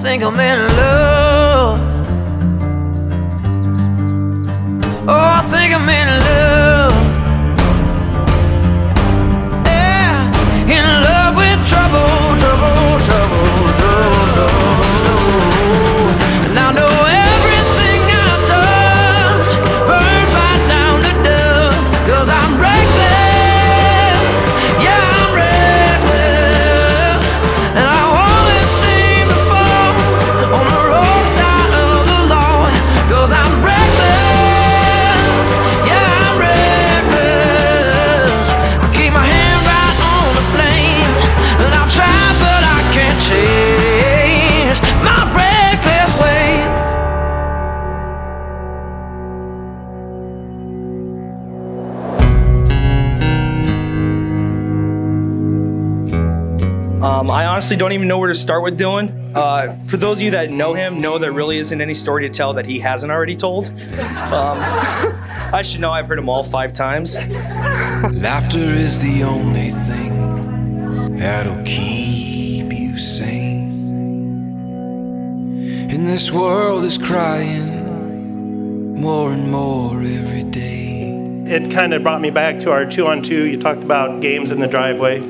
think I'm in love. Oh, I think I'm in love. Yeah, in love with trouble, trouble, trouble, trouble, trouble. And I know everything I touch burns right down to dust. 'Cause I'm reckless, yeah, I'm reckless. And I always seem to fall on the wrong side of the law. 'Cause I'm reckless, yeah, I'm reckless. I keep my hand right on the flame, and I've tried but I can't change my reckless ways. I honestly don't even know where to start with Dylan. For those of you that know him, know there really isn't any story to tell that he hasn't already told. I should know I've heard him all 5 times. Laughter is the only thing that'll keep you sane. And this world is crying more and more every day. It kind of brought me back to our 2-on-2. You talked about games in the driveway.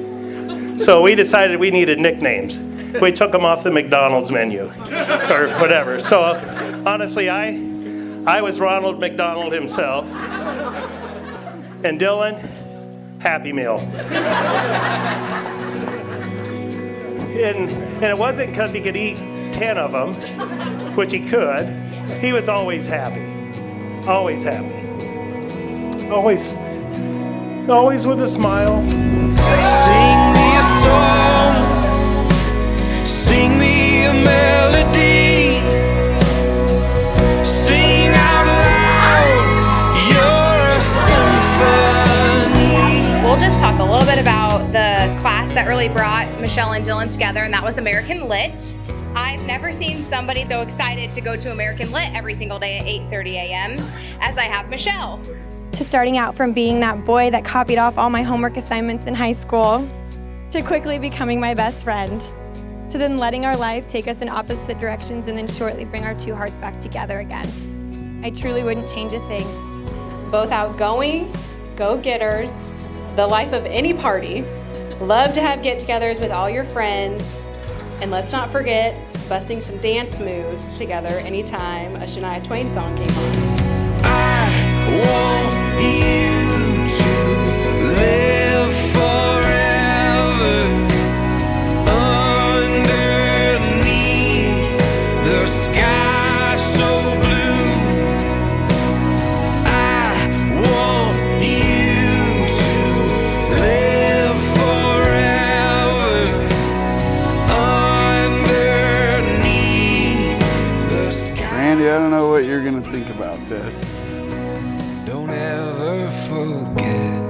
So we decided we needed nicknames. We took them off the McDonald's menu or whatever. So honestly, I was Ronald McDonald himself. And Dylan, Happy Meal. And it wasn't because he could eat 10 of them, which he could. He was always happy. Always happy. Always with a smile. Sing me a song, sing me a melody, sing out loud, you're a symphony. We'll just talk a little bit about the class that really brought Michelle and Dylan together, and that was American Lit. I've never seen somebody so excited to go to American Lit every single day at 8:30 a.m. as I have Michelle. To starting out from being that boy that copied off all my homework assignments in high school, to quickly becoming my best friend, to then letting our life take us in opposite directions and then shortly bring our 2 hearts back together again. I truly wouldn't change a thing. Both outgoing, go-getters, the life of any party, love to have get-togethers with all your friends, and let's not forget busting some dance moves together anytime a Shania Twain song came on. I want you to live forever underneath the sky so blue. I want you to live forever underneath the sky. Randy, I don't know what you're gonna think about this. Don't ever forget,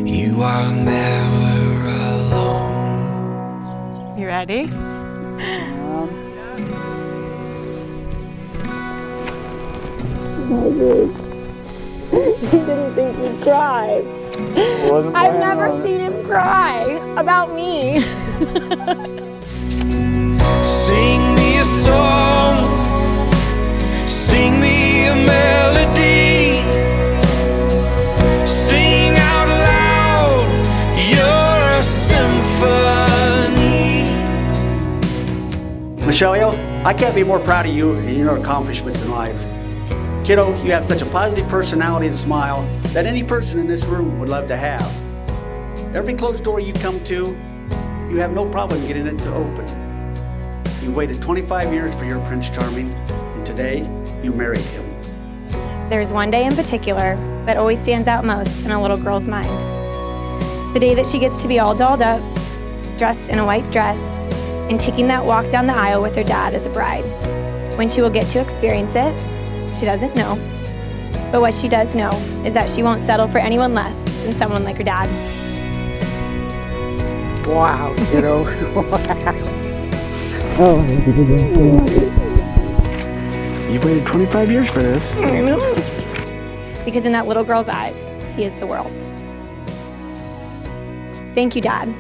you are never alone. You ready? He didn't think you'd cry. I've never seen him cry about me. Sing me a song, sing me a melody, sing out loud, you're a symphony. Michelle, I can't be more proud of you and your accomplishments in life. Kiddo, you have such a positive personality and smile that any person in this room would love to have. Every closed door you come to, you have no problem getting it to open. You've waited 25 years for your Prince Charming, and today you married him. There's one day in particular that always stands out most in a little girl's mind. The day that she gets to be all dolled up, dressed in a white dress, and taking that walk down the aisle with her dad as a bride. When she will get to experience it, she doesn't know. But what she does know is that she won't settle for anyone less than someone like her dad. Wow, kiddo. You've waited 25 years for this. I know. Because in that little girl's eyes, he is the world. Thank you, Dad,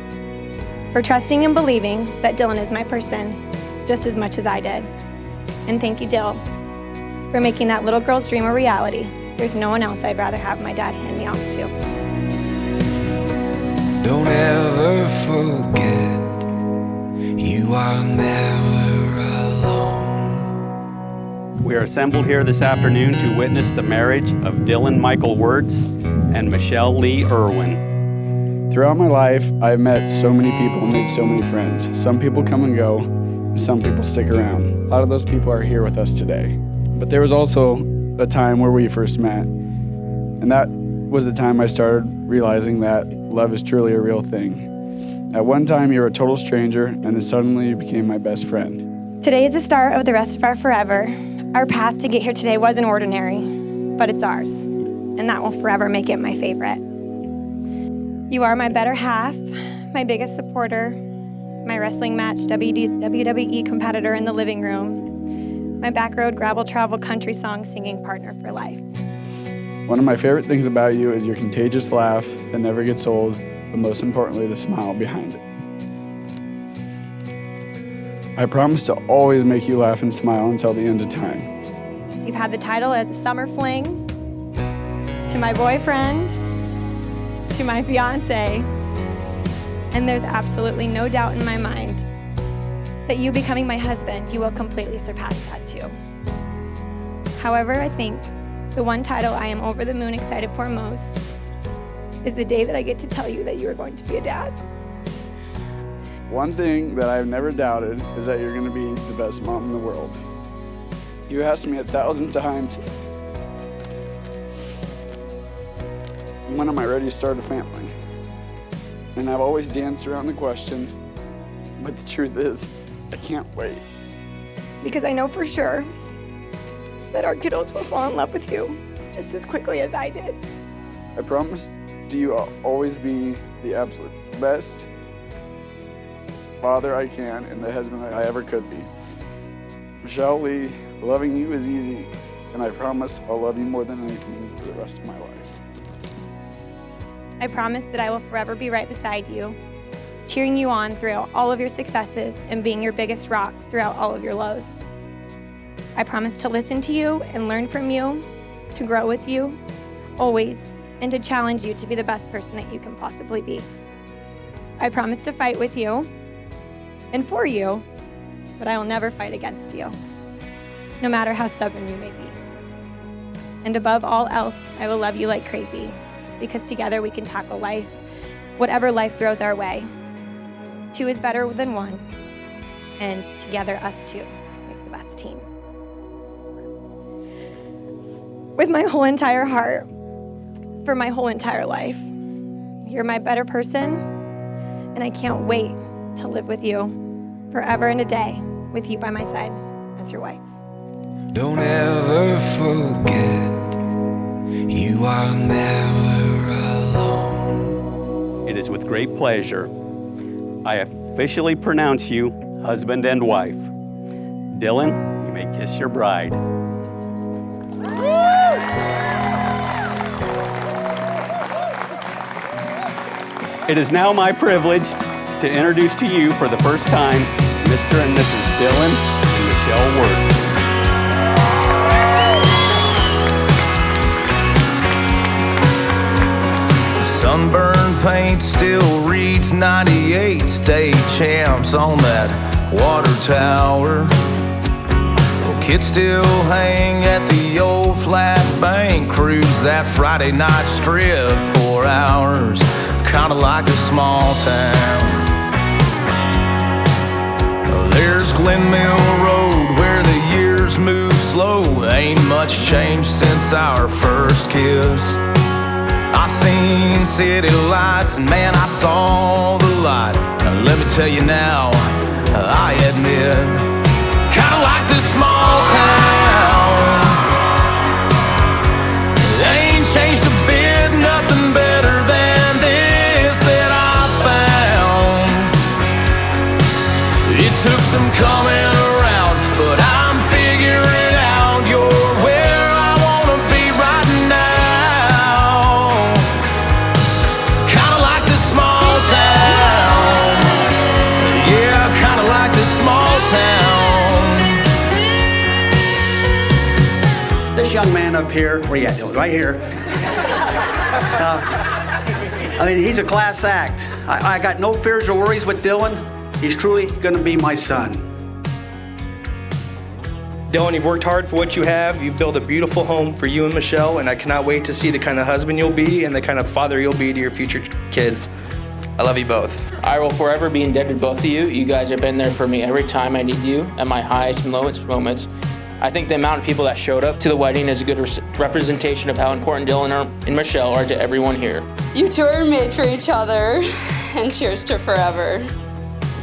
for trusting and believing that Dylan is my person, just as much as I did. And thank you, Dill, for making that little girl's dream a reality. There's no one else I'd rather have my dad hand me off to. Don't ever forget, you are never alone. We are assembled here this afternoon to witness the marriage of Dylan Michael Wirtz and Michelle Lee Irwin. Throughout my life, I've met so many people and made so many friends. Some people come and go, and some people stick around. A lot of those people are here with us today. But there was also a time where we first met, and that was the time I started realizing that love is truly a real thing. At one time, you were a total stranger, and then suddenly you became my best friend. Today is the start of the rest of our forever. Our path to get here today wasn't ordinary, but it's ours, and that will forever make it my favorite. You are my better half, my biggest supporter, my wrestling match WWE competitor in the living room, my back road gravel travel country song singing partner for life. One of my favorite things about you is your contagious laugh that never gets old, but most importantly, the smile behind it. I promise to always make you laugh and smile until the end of time. You've had the title as a summer fling, to my boyfriend, to my fiance, and there's absolutely no doubt in my mind that you becoming my husband, you will completely surpass that too. However, I think the one title I am over the moon excited for most is the day that I get to tell you that you are going to be a dad. One thing that I've never doubted is that you're going to be the best mom in the world. You asked me 1,000 times, when am I ready to start a family? And I've always danced around the question, but the truth is, I can't wait. Because I know for sure that our kiddos will fall in love with you just as quickly as I did. I promise to you I'll always be the absolute best father I can and the husband I ever could be. Michelle Lee, loving you is easy, and I promise I'll love you more than anything for the rest of my life. I promise that I will forever be right beside you, cheering you on throughout all of your successes and being your biggest rock throughout all of your lows. I promise to listen to you and learn from you, to grow with you, always, and to challenge you to be the best person that you can possibly be. I promise to fight with you and for you, but I will never fight against you, no matter how stubborn you may be. And above all else, I will love you like crazy, because together we can tackle life, whatever life throws our way. Two is better than one, and together us two make the best team. With my whole entire heart, for my whole entire life, you're my better person, and I can't wait to live with you forever and a day, with you by my side as your wife. Don't ever forget, you are never alone. It is with great pleasure I officially pronounce you husband and wife. Dylan, you may kiss your bride. It is now my privilege to introduce to you for the first time Mr. and Mrs. Dylan and Michelle Wirtz. Sunburned paint still reads 98 state champs on that water tower. Kids still hang at the old flat bank, cruise that Friday night strip for hours, kinda like a small town. There's Glen Mill Road where the years move slow. Ain't much changed since our first kiss. I've seen city lights and man, I saw the light. Now let me tell you now, I admit, kinda like this small town. It ain't changed a bit, nothing better than this that I found. It took some coming around, but I'm figuring out you're where I wanna be right now. Kinda like this small town. Yeah, kinda like this small town. young man up here. Where you at, Dylan? Right here. I mean, he's a class act. I got no fears or worries with Dylan. He's truly going to be my son. Dylan, you've worked hard for what you have. You've built a beautiful home for you and Michelle, and I cannot wait to see the kind of husband you'll be and the kind of father you'll be to your future kids. I love you both. I will forever be indebted to both of you. You guys have been there for me every time I need you at my highest and lowest moments. I think the amount of people that showed up to the wedding is a good representation of how important Dylan and Michelle are to everyone here. You two are made for each other, and cheers to forever.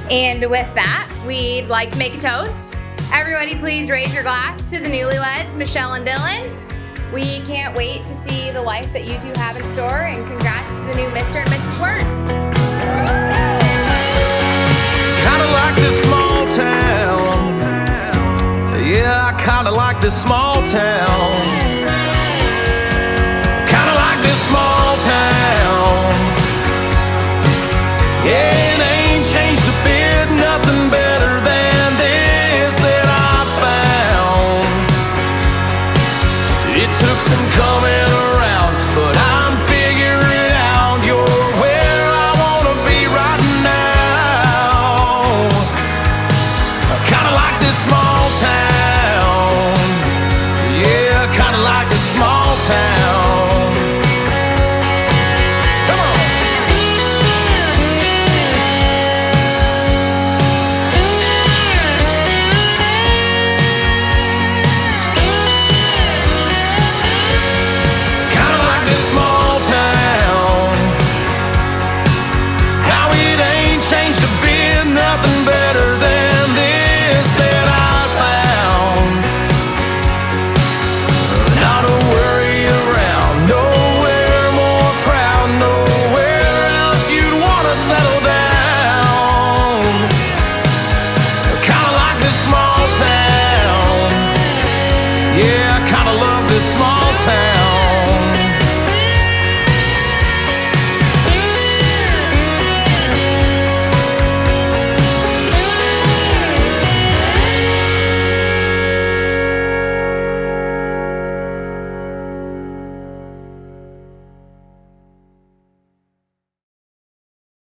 And with that, we'd like to make a toast. Everybody please raise your glass to the newlyweds, Michelle and Dylan. We can't wait to see the life that you two have in store, and congrats to the new Mr. and Mrs. Wertz. Kinda like this small town. Yeah, I kinda like this small town. Kinda like this small town. Yeah, it ain't changed a bit, nothing better than this that I found. It took some coming around, but I'm figuring out you're where I wanna be right now. Kinda like this small town. Yeah, kinda like this small town. Come on. Kinda like this small town. How it ain't changed a bit, nothing better than this that I found. Not a worry around, nowhere more proud, nowhere else you'd wanna settle down. Kinda like this small town. Yeah, I kinda love this small town.